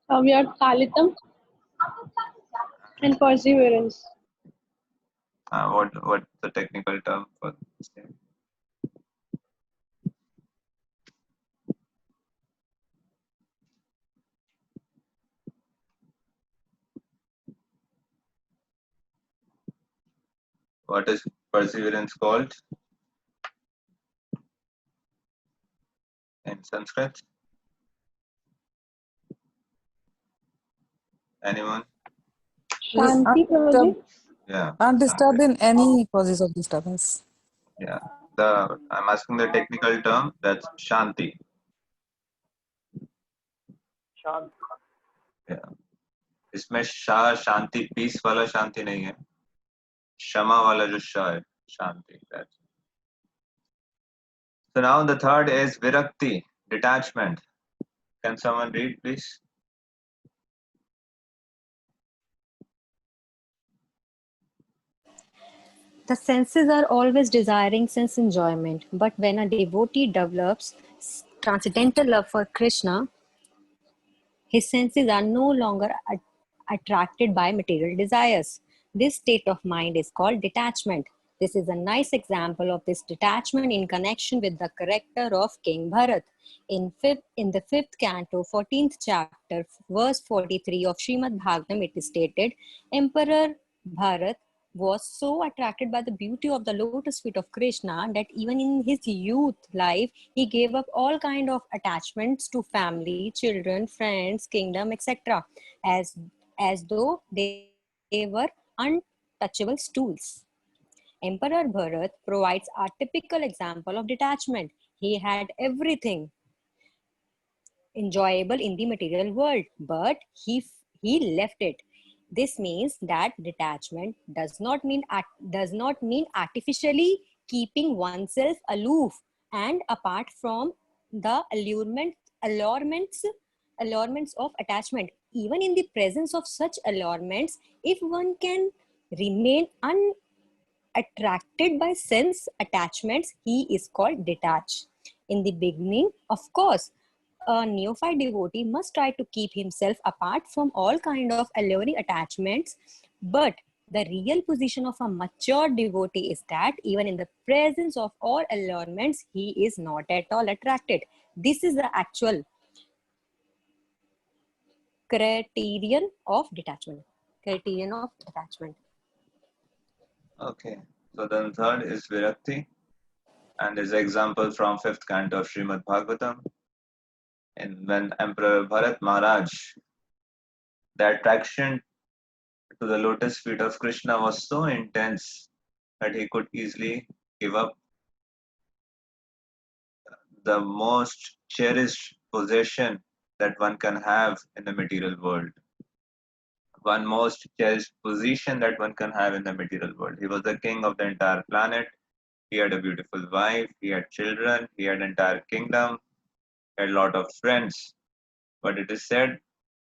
We are Kalitam and perseverance. What the technical term for the same? What is perseverance called in Sanskrit? Anyone? Shanti, Prabhuji. Yeah. Undisturbed in any causes of disturbance. Yeah. I'm asking the technical term. That's Shanti. Yeah. इसमें शा शांति piece वाला शांति नहीं है, क्षमा वाला जो शा है शांति. So now the third is virakti, detachment. Can someone read, please? The senses are always desiring sense enjoyment, but when a devotee develops transcendental love for Krishna, his senses are no longer attracted by material desires. This state of mind is called detachment. This is a nice example of this detachment in connection with the character of King Bharat. In the fifth canto, 14th chapter, verse 43 of Srimad Bhagavatam, it is stated, Emperor Bharat was so attracted by the beauty of the lotus feet of Krishna that even in his youth life, he gave up all kind of attachments to family, children, friends, kingdom, etc. as though they were untouchable stools. Emperor Bharat provides a typical example of detachment. He had everything enjoyable in the material world, but he left it. This means that detachment does not mean artificially keeping oneself aloof and apart from the allurements of attachment. Even in the presence of such allurements, if one can remain unattracted by sense attachments, he is called detached. In the beginning, of course, a neophyte devotee must try to keep himself apart from all kind of alluring attachments, but the real position of a mature devotee is that even in the presence of all allurements, he is not at all attracted. This is the actual criterion of detachment. Okay. So then third is virakti, and is example from fifth canto of Srimad Bhagavatam. And when Emperor Bharat Maharaj, the attraction to the lotus feet of Krishna was so intense that he could easily give up the most cherished possession that one can have in the material world. One most cherished position that one can have in the material world. He was the king of the entire planet. He had a beautiful wife, he had children, he had entire kingdom, he had a lot of friends. But it is said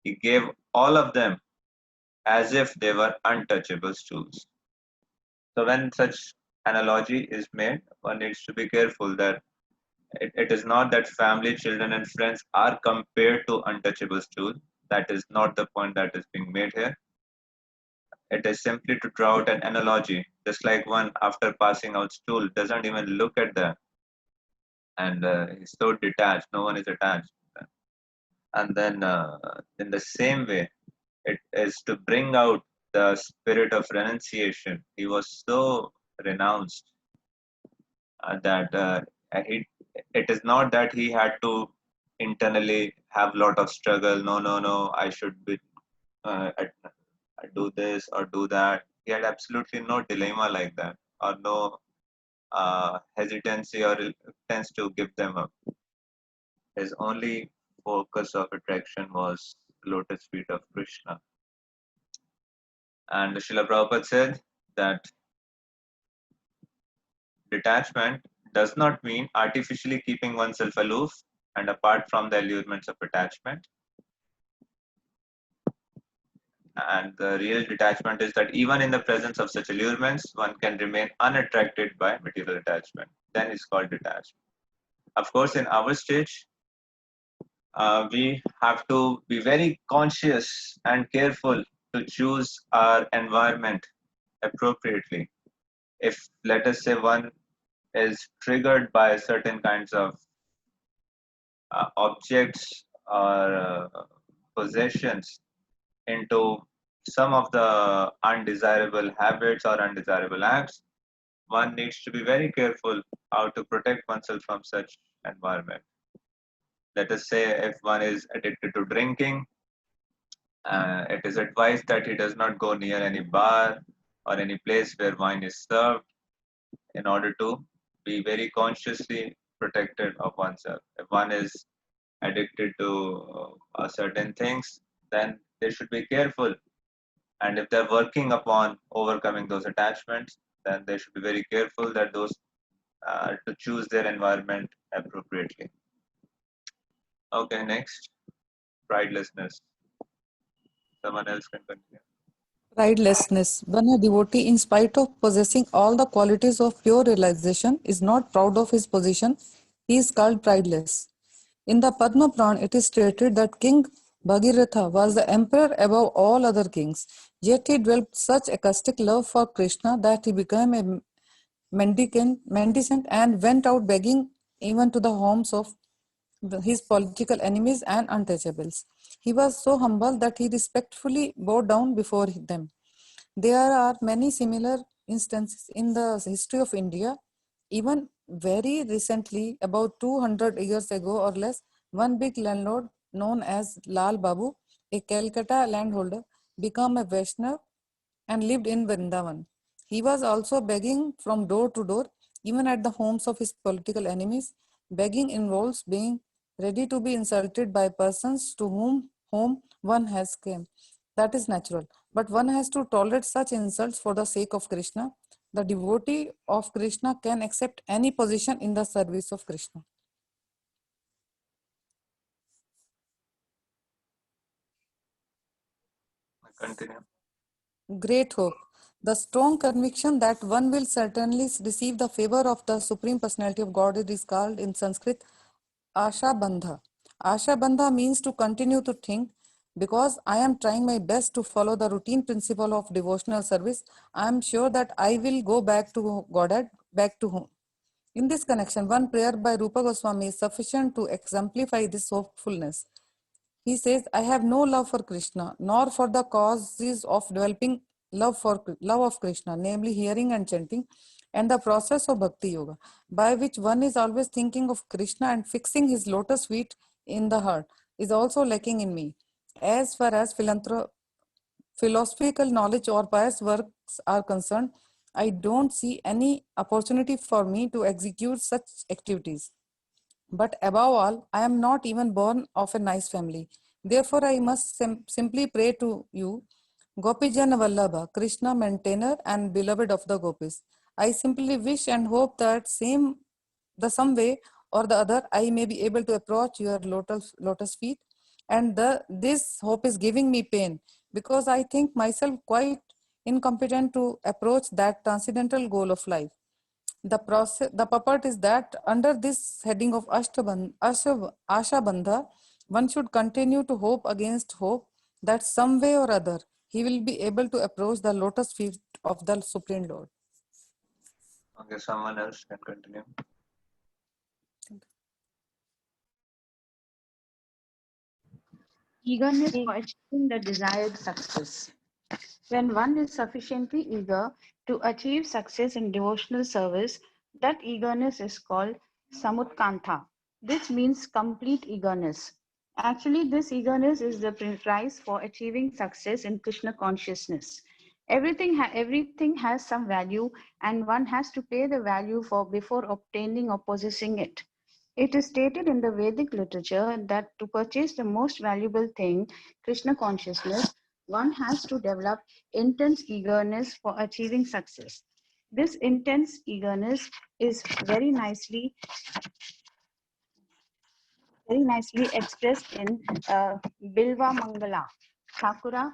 he gave all of them as if they were untouchable stools. So when such analogy is made, one needs to be careful that it is not that family, children, and friends are compared to untouchable stools. That is not the point that is being made here. It is simply to draw out an analogy, just like one after passing out stool doesn't even look at them, and he's so detached, no one is attached. And then in the same way, it is to bring out the spirit of renunciation. He was so renounced that he, it is not that he had to internally have a lot of struggle. No, no, no, I should be do this or do that. He had absolutely no dilemma like that, or no hesitancy or reluctance to give them up. His only focus of attraction was lotus feet of Krishna. And Srila Prabhupada said that detachment does not mean artificially keeping oneself aloof and apart from the allurements of attachment. And the real detachment is that even in the presence of such allurements, one can remain unattracted by material attachment. Then it's called detached. Of course, in our stage, we have to be very conscious and careful to choose our environment appropriately. If, let us say, one is triggered by certain kinds of objects or possessions into some of the undesirable habits or undesirable acts, one needs to be very careful how to protect oneself from such environment. Let us say if one is addicted to drinking, it is advised that he does not go near any bar or any place where wine is served in order to be very consciously protected of oneself. If one is addicted to certain things, then they should be careful. And if they're working upon overcoming those attachments, then they should be very careful that those to choose their environment appropriately. Okay, next, pridelessness. Someone else can continue. Pridelessness. When a devotee, in spite of possessing all the qualities of pure realization, is not proud of his position, he is called prideless. In the Padma Puran, it is stated that King Bhagirath was the emperor above all other kings. Yet he developed such ecstatic love for Krishna that he became a mendicant and went out begging even to the homes of his political enemies and untouchables. He was so humble that he respectfully bowed down before them. There are many similar instances in the history of India. Even very recently, about 200 years ago or less, one big landlord known as Lal Babu, a Calcutta landholder, became a Vaishnav and lived in Vrindavan. He was also begging from door to door, even at the homes of his political enemies. Begging involves being ready to be insulted by persons to whom one has came. That is natural. But one has to tolerate such insults for the sake of Krishna. The devotee of Krishna can accept any position in the service of Krishna. Continue. Great hope. The strong conviction that one will certainly receive the favor of the Supreme Personality of Godhead is called in Sanskrit Asha Bandha. Asha Bandha means to continue to think. Because I am trying my best to follow the routine principle of devotional service, I am sure that I will go back to Godhead, back to home. In this connection, one prayer by Rupa Goswami is sufficient to exemplify this hopefulness. He says, I have no love for Krishna, nor for the causes of developing love of Krishna, namely hearing and chanting, and the process of Bhakti Yoga, by which one is always thinking of Krishna and fixing his lotus feet in the heart, is also lacking in me. As far as philosophical knowledge or pious works are concerned, I don't see any opportunity for me to execute such activities. But above all, I am not even born of a nice family. Therefore, I must simply pray to you, Gopijan Vallabha, Krishna, maintainer and beloved of the gopis. I simply wish and hope that some way or the other, I may be able to approach your lotus feet. And this hope is giving me pain because I think myself quite incompetent to approach that transcendental goal of life. The purport is that under this heading of Asha Bandha, one should continue to hope against hope that some way or other he will be able to approach the lotus feet of the Supreme Lord. Okay, someone else can continue. Eagerness for achieving the desired success. When one is sufficiently eager to achieve success in devotional service, that eagerness is called samutkantha. This means complete eagerness. Actually, this eagerness is the price for achieving success in Krishna consciousness. Everything has some value, and one has to pay the value for before obtaining or possessing it. It is stated in the Vedic literature that to purchase the most valuable thing, Krishna consciousness, one has to develop intense eagerness for achieving success. This intense eagerness is very nicely expressed in Bilva Mangala Thakura,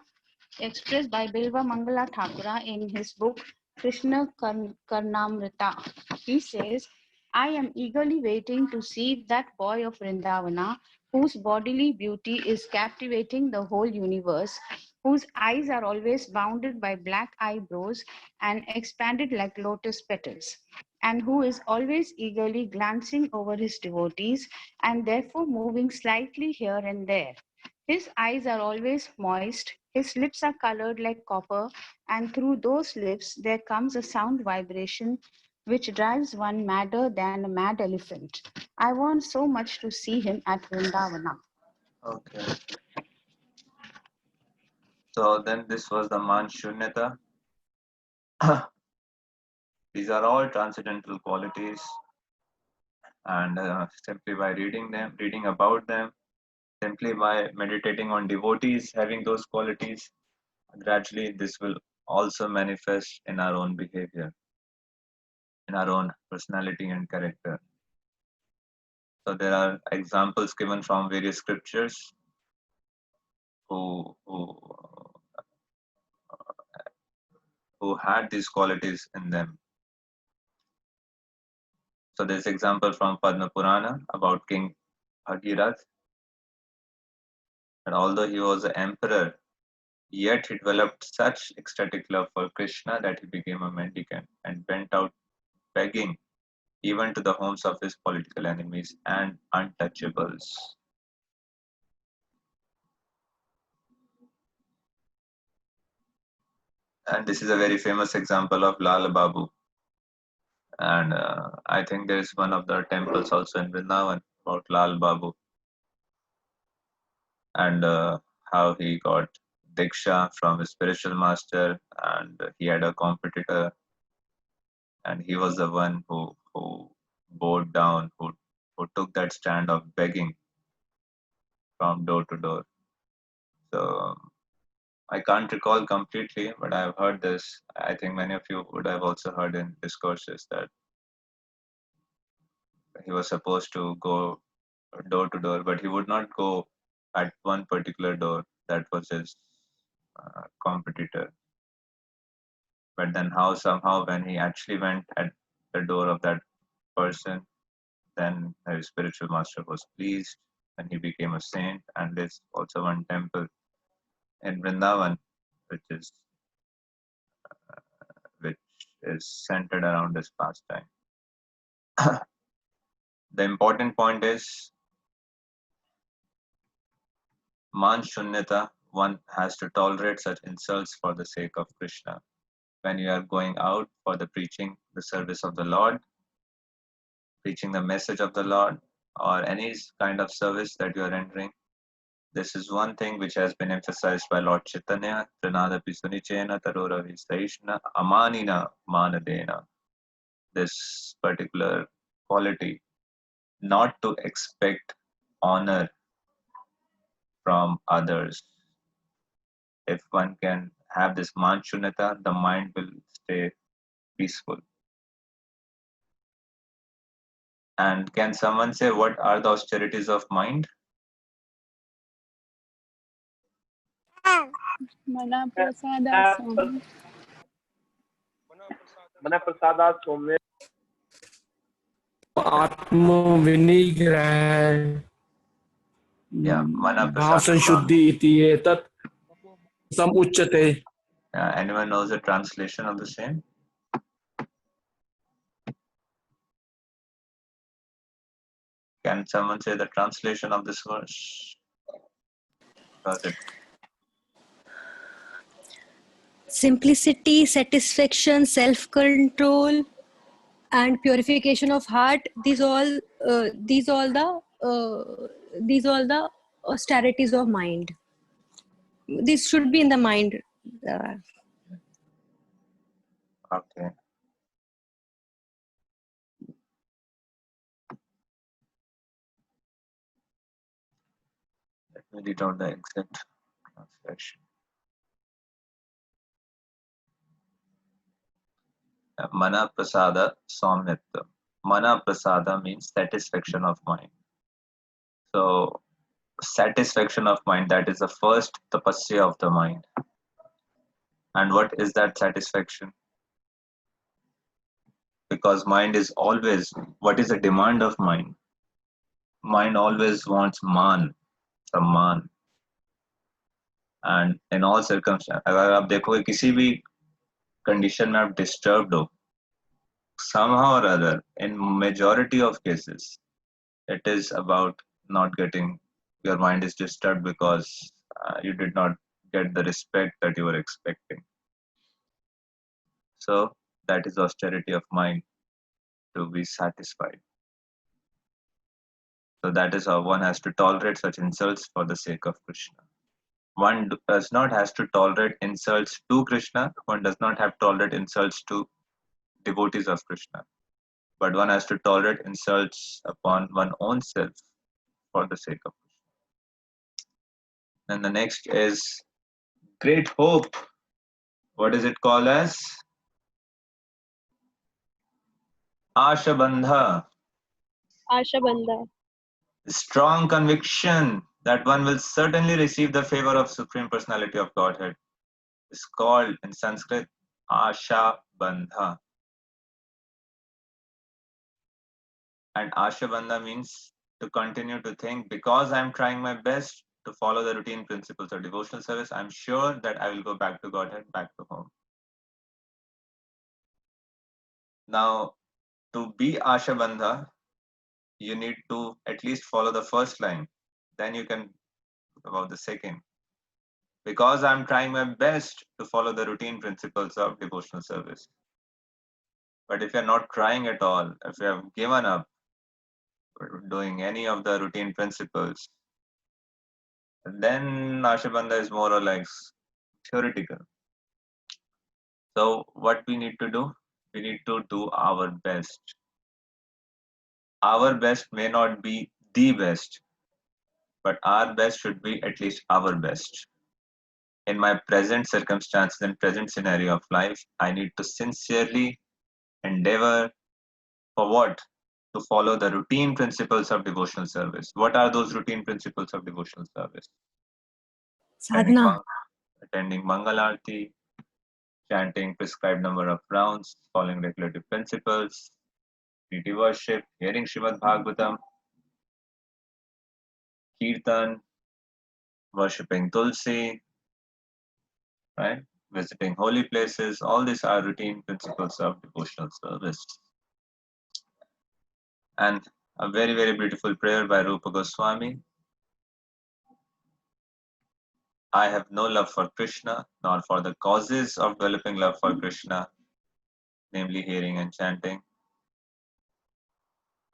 expressed by Bilva Mangala Thakura in his book Krishna Karnamrita. He says, I am eagerly waiting to see that boy of Vrindavana whose bodily beauty is captivating the whole universe, whose eyes are always bounded by black eyebrows and expanded like lotus petals, and who is always eagerly glancing over his devotees and therefore moving slightly here and there. His eyes are always moist, his lips are colored like copper, and through those lips there comes a sound vibration which drives one madder than a mad elephant. I want so much to see him at Vrindavana. Okay. So then this was the Man Shunyata. These are all transcendental qualities, and simply by reading about them, simply by meditating on devotees having those qualities, gradually this will also manifest in our own behavior, in our own personality and character. So there are examples given from various scriptures who had these qualities in them. So there's example from Padma Purana about King Bhagirath, and although he was an emperor, yet he developed such ecstatic love for Krishna that he became a mendicant and went out begging even to the homes of his political enemies and untouchables. And this is a very famous example of Lal Babu. And I think there is one of the temples also in Vrindavan about Lal Babu, and how he got Diksha from his spiritual master, and he had a competitor, and he was the one who bowed down, who took that stand of begging from door to door. So I can't recall completely, but I've heard this. I think many of you would have also heard in discourses that he was supposed to go door to door, but he would not go at one particular door that was his competitor. But then, how somehow, when he actually went at the door of that person, then his spiritual master was pleased and he became a saint. And there's also one temple in Vrindavan, which is which is centered around this pastime. The important point is Man Shunyata, one has to tolerate such insults for the sake of Krishna. When you are going out for the preaching, the service of the Lord, preaching the message of the Lord, or any kind of service that you are rendering, this is one thing which has been emphasized by Lord Chaitanya, Trinadapi Sunichena Taroravi Saishna Amanina Manadena. This particular quality, not to expect honor from others. If one can have this manchunata, the mind will stay peaceful. And can someone say what are the austerities of mind? Mana prasada som. मन प्रसादात सौम्य आत्म विनिग्रह Yeah, mana भाव prasada. संशुद्धि इति एतत् समुच्यते. Anyone knows the translation of the same? Can someone say the translation of this verse? Got it. Simplicity, satisfaction, self-control, and purification of heart. These all the austerities of mind. This should be in the mind. Okay. Let me read out the exact translation. Mana prasada somyatva. Mana prasada means satisfaction of mind. So satisfaction of mind, that is the first tapasya of the mind. And what is that satisfaction? Because mind is always, what is the demand of mind? mind always wants man, सम्मान. And in all circumstances, अगर आप देखोगे किसी भी condition में आप disturbed हो, somehow or other, in majority of cases, it is about not getting, your mind is disturbed because you did not get the respect that you were expecting. So that is austerity of mind, to be satisfied. So that is how one has to tolerate such insults for the sake of Krishna. One does not has to tolerate insults to Krishna. One does not have to tolerate insults to devotees of Krishna. But one has to tolerate insults upon one's own self for the sake of Krishna. And the next is great hope. What is it called as? Ashabandha. Ashabandha. Strong conviction that one will certainly receive the favor of Supreme Personality of Godhead is called in Sanskrit Ashabandha. And Ashabandha means to continue to think, because I am trying my best to follow the routine principles of devotional service, I am sure that I will go back to Godhead, back to home. Now, to be Ashabandha, you need to at least follow the first line. Then you can talk about the second. Because I'm trying my best to follow the routine principles of devotional service. But if you're not trying at all, if you have given up doing any of the routine principles, then Ashabandha is more or less theoretical. So what we need to do? We need to do our best. Our best may not be the best, but our best should be at least our best. In my present circumstances and present scenario of life, I need to sincerely endeavor for what? To follow the routine principles of devotional service. What are those routine principles of devotional service? Sadhana. Attending Mangal Aarti, chanting prescribed number of rounds, following regulative principles, deity worship, hearing Srimad Bhagavatam, Kirtan, worshipping Tulsi, right? Visiting holy places. All these are routine principles of devotional service. And a very, very beautiful prayer by Rupa Goswami. I have no love for Krishna, nor for the causes of developing love for Krishna, namely hearing and chanting.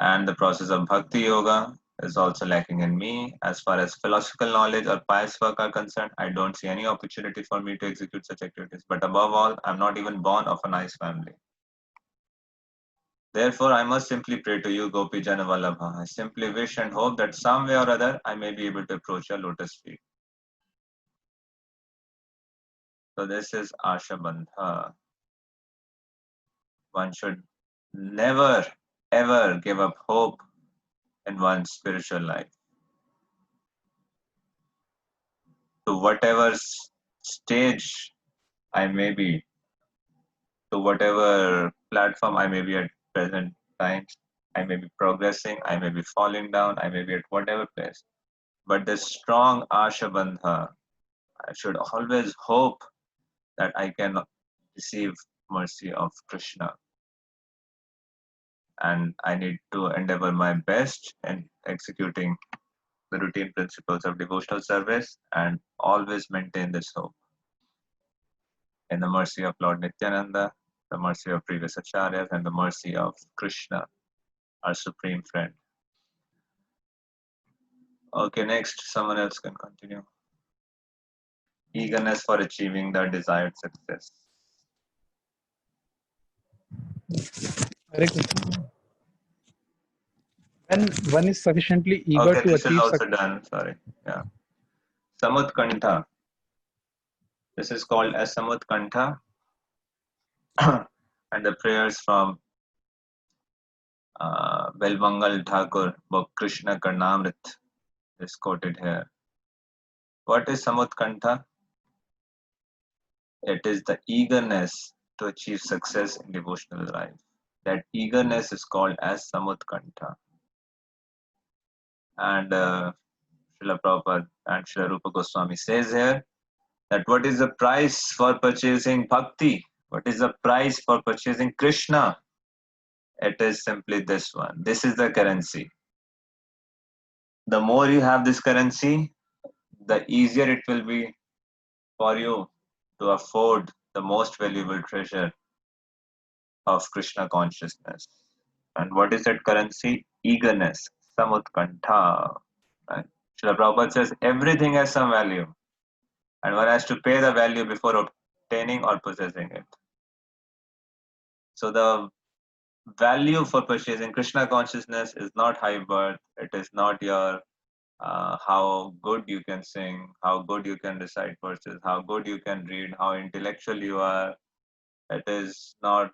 And the process of Bhakti Yoga is also lacking in me. As far as philosophical knowledge or pious work are concerned, I don't see any opportunity for me to execute such activities. But above all, I'm not even born of a nice family. Therefore, I must simply pray to you, Gopi Jana Vallabha. I simply wish and hope that some way or other I may be able to approach your lotus feet. So this is Ashabandha. One should never ever give up hope in one's spiritual life. To whatever stage I may be, to whatever platform I may be at present times, I may be progressing, I may be falling down, I may be at whatever place. But this strong Ashabandha, I should always hope that I can receive mercy of Krishna. And I need to endeavor my best in executing the routine principles of devotional service and always maintain this hope in the mercy of Lord Nityananda, the mercy of previous acharyas, and the mercy of Krishna, our supreme friend. Okay, next, someone else can continue. Eagerness for achieving the desired success. Hare Krishna. When one is sufficiently eager Okay, to this is achieve also success. done. Sorry. Yeah. Samutkantha. This is called as Samutkantha. And the prayers from Belmangal Thakur, book Krishna Karnamrit, is quoted here. What is Samutkantha? It is the eagerness to achieve success in devotional life. That eagerness is called as Samutkantha. And Srila Prabhupada and Srila Rupa Goswami says here that what is the price for purchasing bhakti? What is the price for purchasing Krishna? It is simply this one. This is the currency. The more you have this currency, the easier it will be for you to afford the most valuable treasure of Krishna consciousness. And what is that currency? Eagerness, samutkantha. Right? Srila Prabhupada says everything has some value, and one has to pay the value before obtaining or possessing it. So the value for purchasing Krishna consciousness is not high birth. It is not your how good you can sing, how good you can recite verses, how good you can read, how intellectual you are. It is not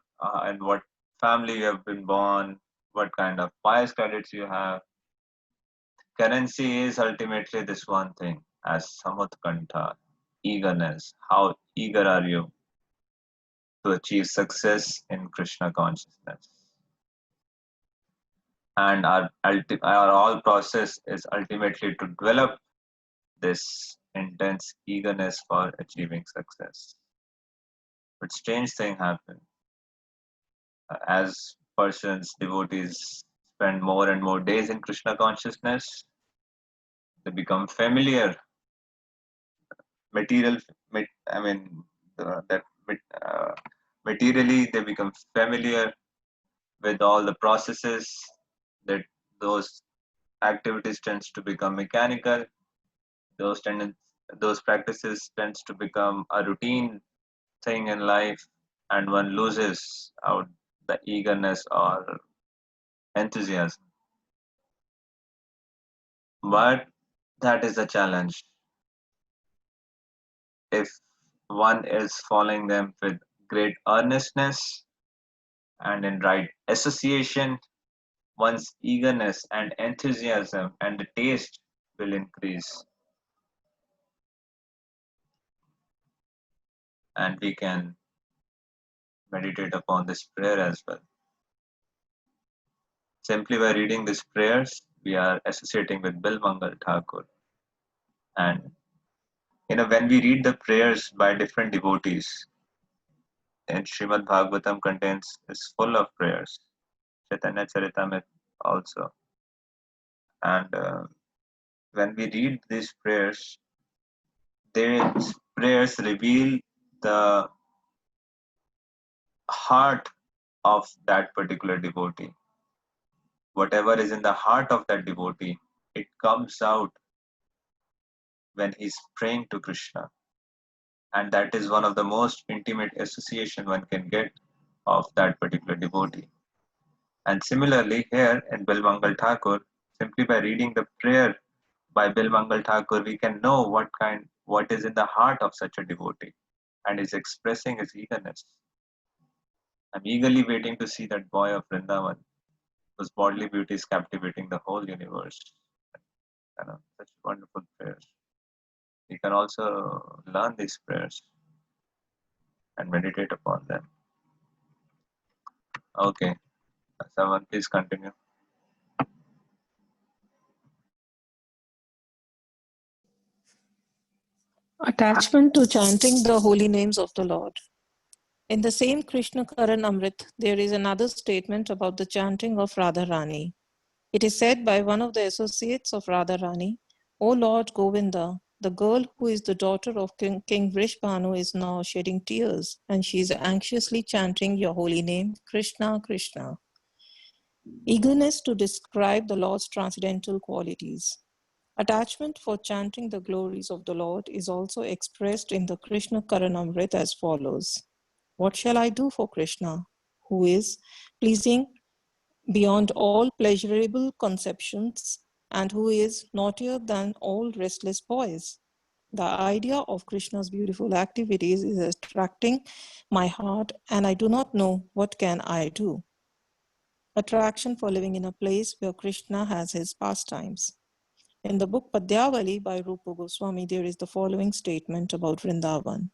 in what family you have been born, what kind of pious credits you have. Currency is ultimately this one thing as samutkantha, eagerness. How eager are you to achieve success in Krishna consciousness? And our all process is ultimately to develop this intense eagerness for achieving success. But strange thing happens as persons, devotees spend more and more days in Krishna consciousness, they become familiar. Material, I mean, that materially they become familiar with all the processes. That those activities tends to become mechanical. Those practices tends to become a routine thing in life, and one loses out the eagerness or enthusiasm. But that is the challenge. If one is following them with great earnestness and in right association, one's eagerness and enthusiasm and the taste will increase. And we can meditate upon this prayer as well. Simply by reading these prayers, we are associating with Bilmangal Thakur. And when we read the prayers by different devotees, and Srimad Bhagavatam is full of prayers. Chaitanya Charitamrita also. And when we read these prayers, these prayers reveal the heart of that particular devotee. Whatever is in the heart of that devotee, it comes out when he's praying to Krishna. And that is one of the most intimate association one can get of that particular devotee. And similarly here in Bilmangal Thakur, simply by reading the prayer by Bilmangal Thakur, we can know what is in the heart of such a devotee and is expressing his eagerness. I'm eagerly waiting to see that boy of Vrindavan whose bodily beauty is captivating the whole universe. Such wonderful prayers. You can also learn these prayers and meditate upon them. Okay, someone please continue. Attachment to chanting the holy names of the Lord. In the same Krishna Karan Amrit, there is another statement about the chanting of Radharani. It is said by one of the associates of Radharani, O Lord Govinda, the girl who is the daughter of King Vrishbhanu is now shedding tears, and she is anxiously chanting your holy name, Krishna, Krishna. Eagerness to describe the Lord's transcendental qualities. Attachment for chanting the glories of the Lord is also expressed in the Krishna Karanamrit as follows. What shall I do for Krishna, who is pleasing beyond all pleasurable conceptions and who is naughtier than all restless boys? The idea of Krishna's beautiful activities is attracting my heart, and I do not know what can I do. Attraction for living in a place where Krishna has his pastimes. In the book Padyavali by Rupa Goswami, there is the following statement about Vrindavan.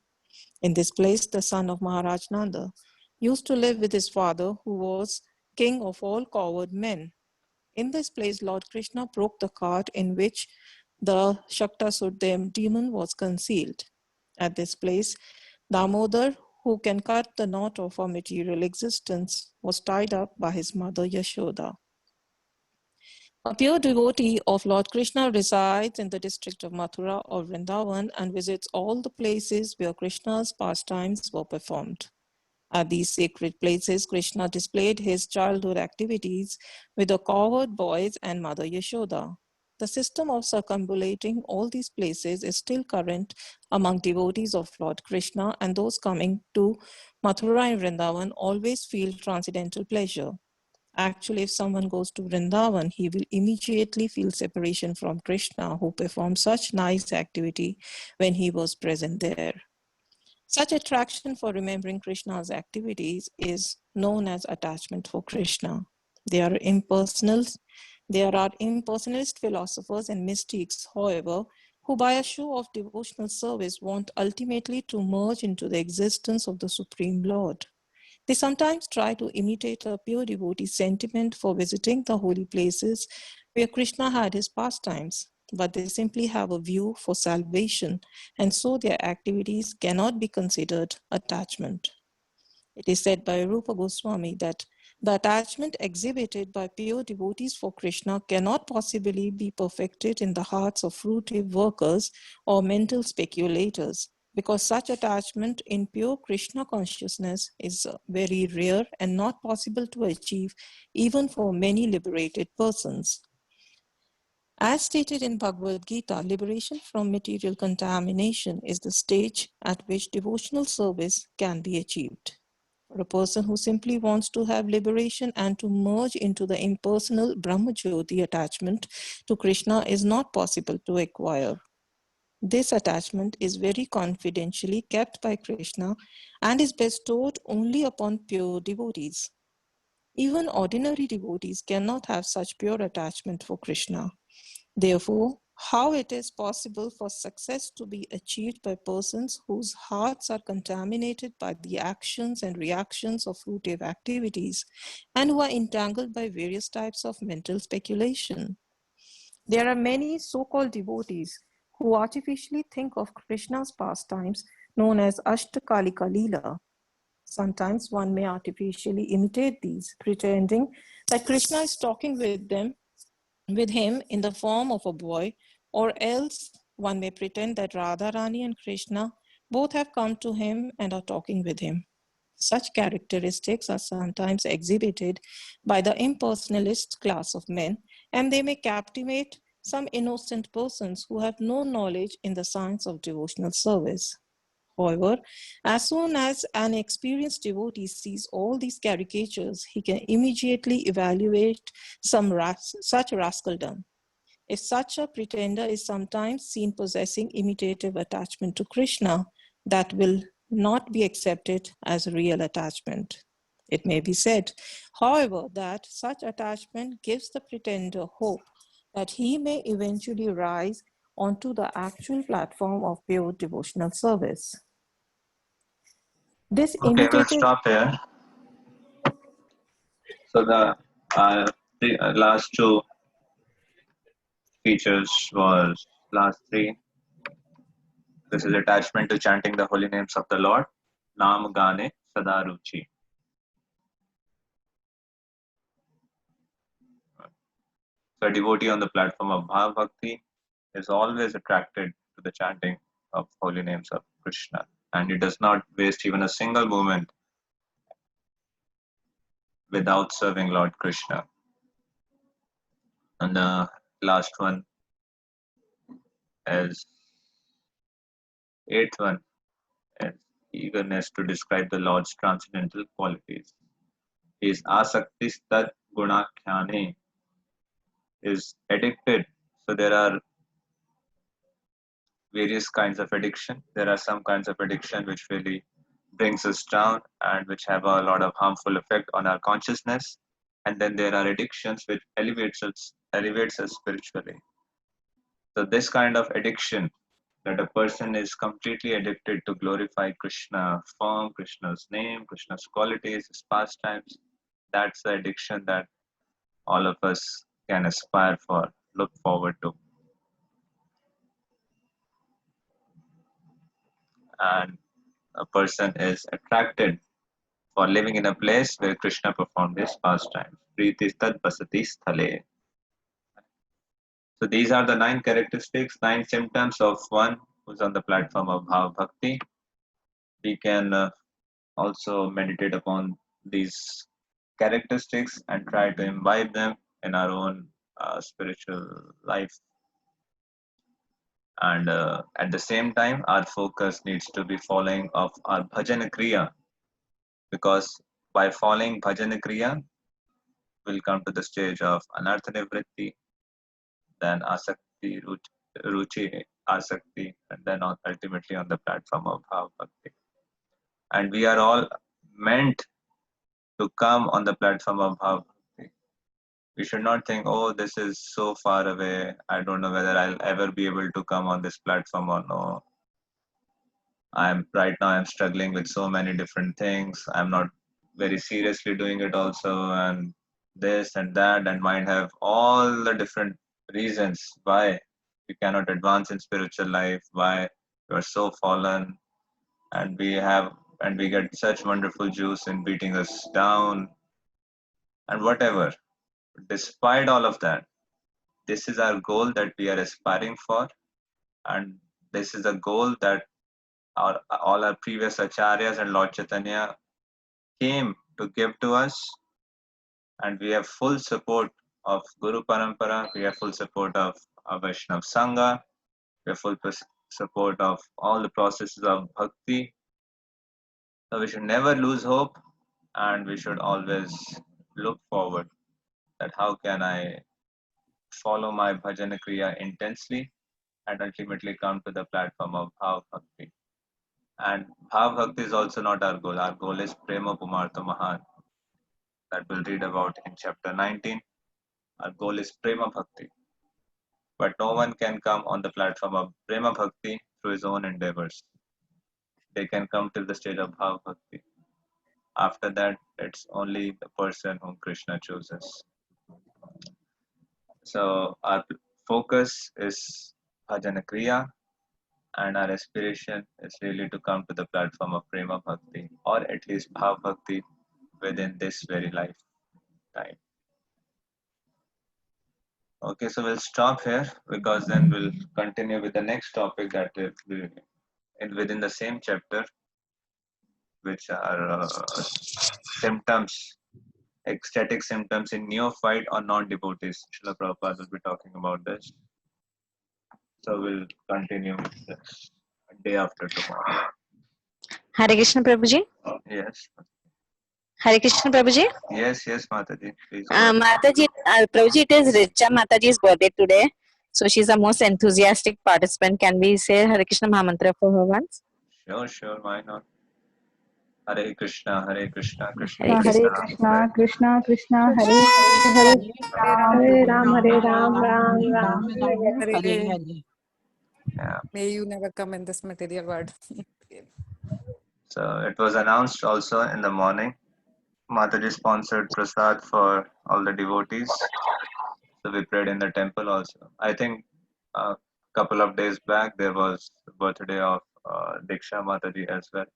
In this place, the son of Maharaj Nanda used to live with his father, who was king of all coward men. In this place, Lord Krishna broke the cart in which the Shaktasur demon was concealed. At this place, Damodar, who can cut the knot of our material existence, was tied up by his mother Yashoda. A pure devotee of Lord Krishna resides in the district of Mathura or Vrindavan and visits all the places where Krishna's pastimes were performed. At these sacred places, Krishna displayed his childhood activities with the cowherd boys and Mother Yashoda. The system of circumambulating all these places is still current among devotees of Lord Krishna, and those coming to Mathura and Vrindavan always feel transcendental pleasure. Actually, if someone goes to Vrindavan, he will immediately feel separation from Krishna, who performed such nice activity when he was present there. Such attraction for remembering Krishna's activities is known as attachment for Krishna. There are impersonalist philosophers and mystics, however, who by a show of devotional service want ultimately to merge into the existence of the Supreme Lord. They sometimes try to imitate a pure devotee sentiment for visiting the holy places where Krishna had his pastimes, but they simply have a view for salvation, and so their activities cannot be considered attachment. It is said by Rupa Goswami that the attachment exhibited by pure devotees for Krishna cannot possibly be perfected in the hearts of fruitive workers or mental speculators, because such attachment in pure Krishna consciousness is very rare and not possible to achieve even for many liberated persons. As stated in Bhagavad Gita, liberation from material contamination is the stage at which devotional service can be achieved. For a person who simply wants to have liberation and to merge into the impersonal Brahmajyoti, attachment to Krishna is not possible to acquire. This attachment is very confidentially kept by Krishna and is bestowed only upon pure devotees. Even ordinary devotees cannot have such pure attachment for Krishna. Therefore, how it is possible for success to be achieved by persons whose hearts are contaminated by the actions and reactions of fruitive activities and who are entangled by various types of mental speculation? There are many so-called devotees who artificially think of Krishna's pastimes known as Ashtakalika Leela. Sometimes one may artificially imitate these, pretending that Krishna is talking with him in the form of a boy, or else one may pretend that Radharani and Krishna both have come to him and are talking with him. Such characteristics are sometimes exhibited by the impersonalist class of men, and they may captivate some innocent persons who have no knowledge in the science of devotional service. However, as soon as an experienced devotee sees all these caricatures, he can immediately evaluate such rascaldom. If such a pretender is sometimes seen possessing imitative attachment to Krishna, that will not be accepted as real attachment. It may be said, however, that such attachment gives the pretender hope that he may eventually rise onto the actual platform of pure devotional service. This Okay, we'll imitative stop here. So the last two features was last three. This is attachment to chanting the holy names of the Lord. Nam Gane Sadaruchi. So a devotee on the platform of Bhav Bhakti is always attracted to the chanting of holy names of Krishna, and he does not waste even a single moment without serving Lord Krishna. And the last one is eighth one is eagerness to describe the Lord's transcendental qualities. His asaktistat gunakhyane is addicted. So there are various kinds of addiction. There are some kinds of addiction which really brings us down and which have a lot of harmful effect on our consciousness. And then there are addictions which elevates us spiritually. So this kind of addiction, that a person is completely addicted to glorify Krishna form, Krishna's name, Krishna's qualities, his pastimes, that's the addiction that all of us can aspire for, look forward to. And a person is attracted for living in a place where Krishna performed his pastimes. Priti tad basati sthale. So these are the 9 characteristics, 9 symptoms of one who's on the platform of Bhav Bhakti. We can also meditate upon these characteristics and try to imbibe them in our own spiritual life. And at the same time, our focus needs to be following of our bhajana kriya, because by following bhajana kriya, we'll come to the stage of anartha nivritti, then asakti, ruchi, asakti, and then ultimately on the platform of bhav bhakti. And we are all meant to come on the platform of bhav bhakti. We should not think, oh, this is so far away, I don't know whether I'll ever be able to come on this platform or no. I'm struggling with so many different things. I'm not very seriously doing it also, and this and that, and might have all the different reasons why we cannot advance in spiritual life, why we are so fallen, and we get such wonderful juice in beating us down, and whatever. Despite all of that, this is our goal that we are aspiring for, and this is a goal that all our previous acharyas and Lord Chaitanya came to give to us, and we have full support of Guru Parampara, we have full support of Vaishnav Sangha, we have full support of all the processes of bhakti. So we should never lose hope, and we should always look forward that how can I follow my bhajana kriya intensely and ultimately come to the platform of Bhav Bhakti. And Bhav Bhakti is also not our goal. Our goal is Prema Pumartha Mahan. That we'll read about in chapter 19. Our goal is Prema Bhakti. But no one can come on the platform of Prema Bhakti through his own endeavors. They can come till the stage of Bhav Bhakti. After that, it's only the person whom Krishna chooses. So our focus is Bhajana Kriya, and our aspiration is really to come to the platform of Prema Bhakti, or at least Bhav Bhakti within this very lifetime. Okay, so we'll stop here, because then we'll continue with the next topic that is within the same chapter, which are symptoms, ecstatic symptoms in neophyte or non-devotees. Srila Prabhupada will be talking about this. So we'll continue this day after tomorrow. Hare Krishna Prabhuji. Yes. Hare Krishna Prabhuji. Yes, Mataji. Please go ahead. Mataji, Prabhuji, it is Richa Mataji's birthday today. So she's the most enthusiastic participant. Can we say Hare Krishna Mahamantra for her once? Sure, why not? Hare Krishna, Krishna Hare Krishna, Krishna Krishna Hare Hare Hare Ram Ram Ram. Hare. Yeah. May you never come in this material world. So it was announced also in the morning. Mataji sponsored prasad for all the devotees. So we prayed in the temple also. I think a couple of days back there was the birthday of Diksha Mataji as well.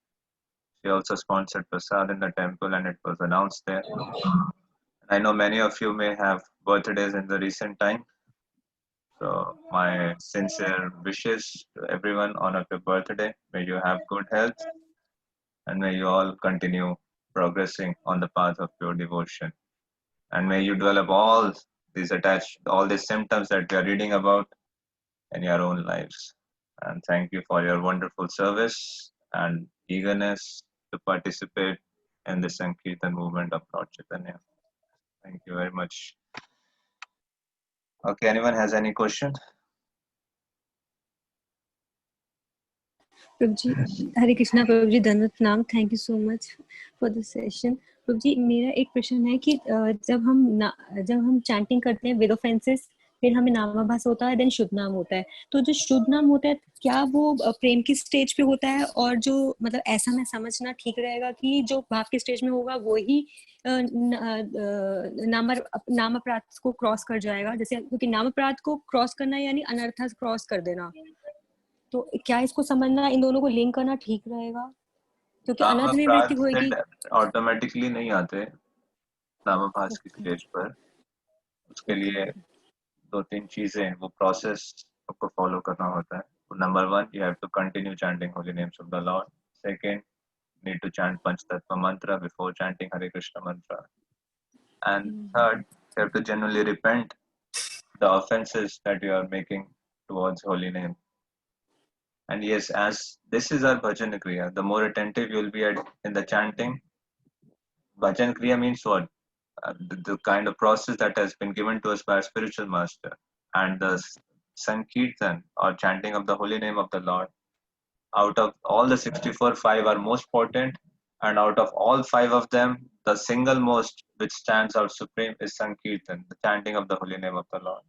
She also sponsored prasad in the temple, and it was announced there. I know many of you may have birthdays in the recent time. So my sincere wishes to everyone on your birthday. May you have good health, and may you all continue progressing on the path of pure devotion. And may you develop all these symptoms that we are reading about in your own lives. And thank you for your wonderful service and eagerness to participate in the Sankirtan movement of Lord Chaitanya. Thank you very much. Okay, anyone has any question? Prabhuji, Hare Krishna Prabhuji, Dandat Naam, thank you so much for the session. प्रभुजी मेरा एक प्रश्न है कि जब हम chanting करते हैं with offences फिर हमें नामाभास होता है, देन शुद्ध नाम होता है। तो जो शुद्ध नाम होता है, क्या वो प्रेम की स्टेज पे होता है? और जो मतलब ऐसा मैं समझना ठीक रहेगा कि जो भाव की स्टेज में होगा वो ही नाम अपराध को क्रॉस कर जाएगा, जैसे क्योंकि नाम अपराध को क्रॉस करना यानी अनर्थ क्रॉस कर देना। तो क्या इसको समझना, इन दोनों को लिंक करना ठीक रहेगा? क्योंकि नाम अनर्थ अपराध निवृत्ति होगी। से ऑटोमेटिकली नहीं आते नामाभास की स्टेज पर। उसके लिए 2-3 चीजें, वो प्रोसेस आपको फॉलो करना होता है। Number 1, you have to continue chanting holy names of the Lord. Second, need to chant Panchtattva mantra before chanting Hare Krishna mantra. And third, you have to genuinely repent the offenses that you are making towards holy name. And yes, as this is our bhajan kriya, the more attentive you will be in the chanting. Bhajan kriya means what? The kind of process that has been given to us by our spiritual master. And the Sankirtan or chanting of the holy name of the Lord, out of all the 64, 5 are most potent, and out of all 5 of them, the single most which stands out supreme is Sankirtan, the chanting of the holy name of the Lord.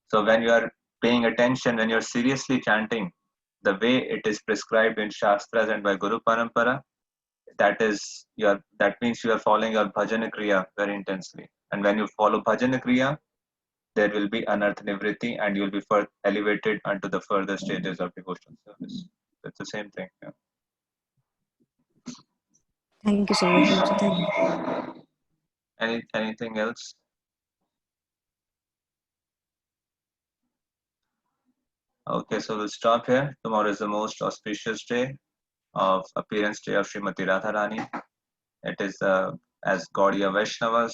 So when you are paying attention, when you are seriously chanting the way it is prescribed in Shastras and by Guru Parampara, that means you are following your bhajana kriya very intensely. And when you follow bhajana kriya, there will be anartha nivritti, and you will be elevated unto the further stages of devotional service. It's the same thing. Yeah. Thank you so much, Prabhuji. Thank you. Anything else? Okay, so we'll stop here. Tomorrow is the most auspicious day of appearance day of Srimati Radharani. It is as Gaudiya Vaishnavas,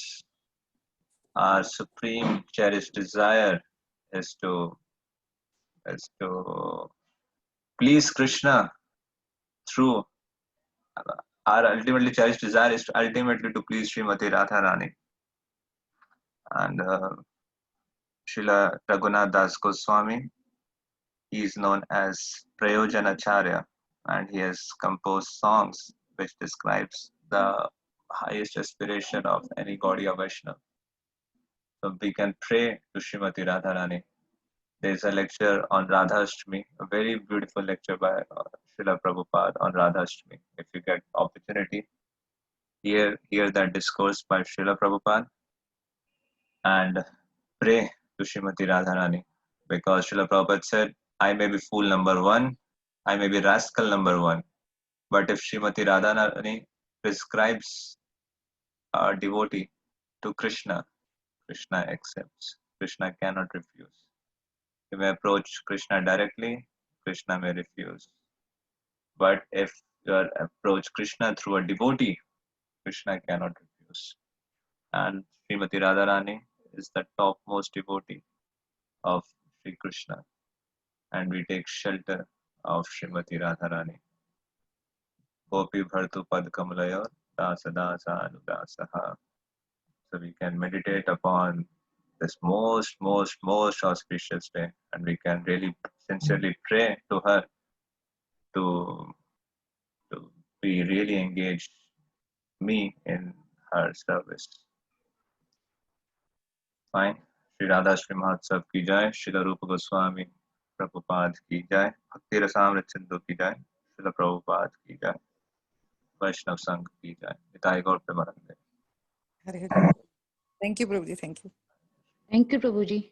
our supreme cherished desire is to please Krishna through our ultimately cherished desire is ultimately to please Srimati Radharani. And Srila Raghunath Das Goswami, he is known as Prayojanacharya, and he has composed songs which describes the highest aspiration of any Gaudiya Vaishnava. So we can pray to Srimati Radharani. There is a lecture on Radhashtami, a very beautiful lecture by Srila Prabhupada on Radhashtami. If you get opportunity, hear that discourse by Srila Prabhupada and pray to Srimati Radharani, because Srila Prabhupada said, I may be fool number 1, I may be rascal number 1, but if Srimati Radharani prescribes a devotee to Krishna, Krishna accepts. Krishna cannot refuse. You may approach Krishna directly, Krishna may refuse. But if you approach Krishna through a devotee, Krishna cannot refuse. And Srimati Radharani is the topmost devotee of Sri Krishna. And we take shelter of Srimati Radharani. Gopi Bhartu Pad Kamalayo Dasa Dasa Anudasaha. So we can meditate upon this most auspicious day, and we can really sincerely pray to her to be really engaged me in her service. Fine. Shri Radha Shri Mahotsav ki jai, Srila Rupa Goswami Prabhupada ki jai, Bhakti Rasamrit Sindhu ki jai, Srila Prabhupada ki jai, Vaishnav Sangh ki jai. Nitai Gaur Premanande. Hare Hare. Thank you, Prabhuji. Thank you. Thank you, Prabhuji.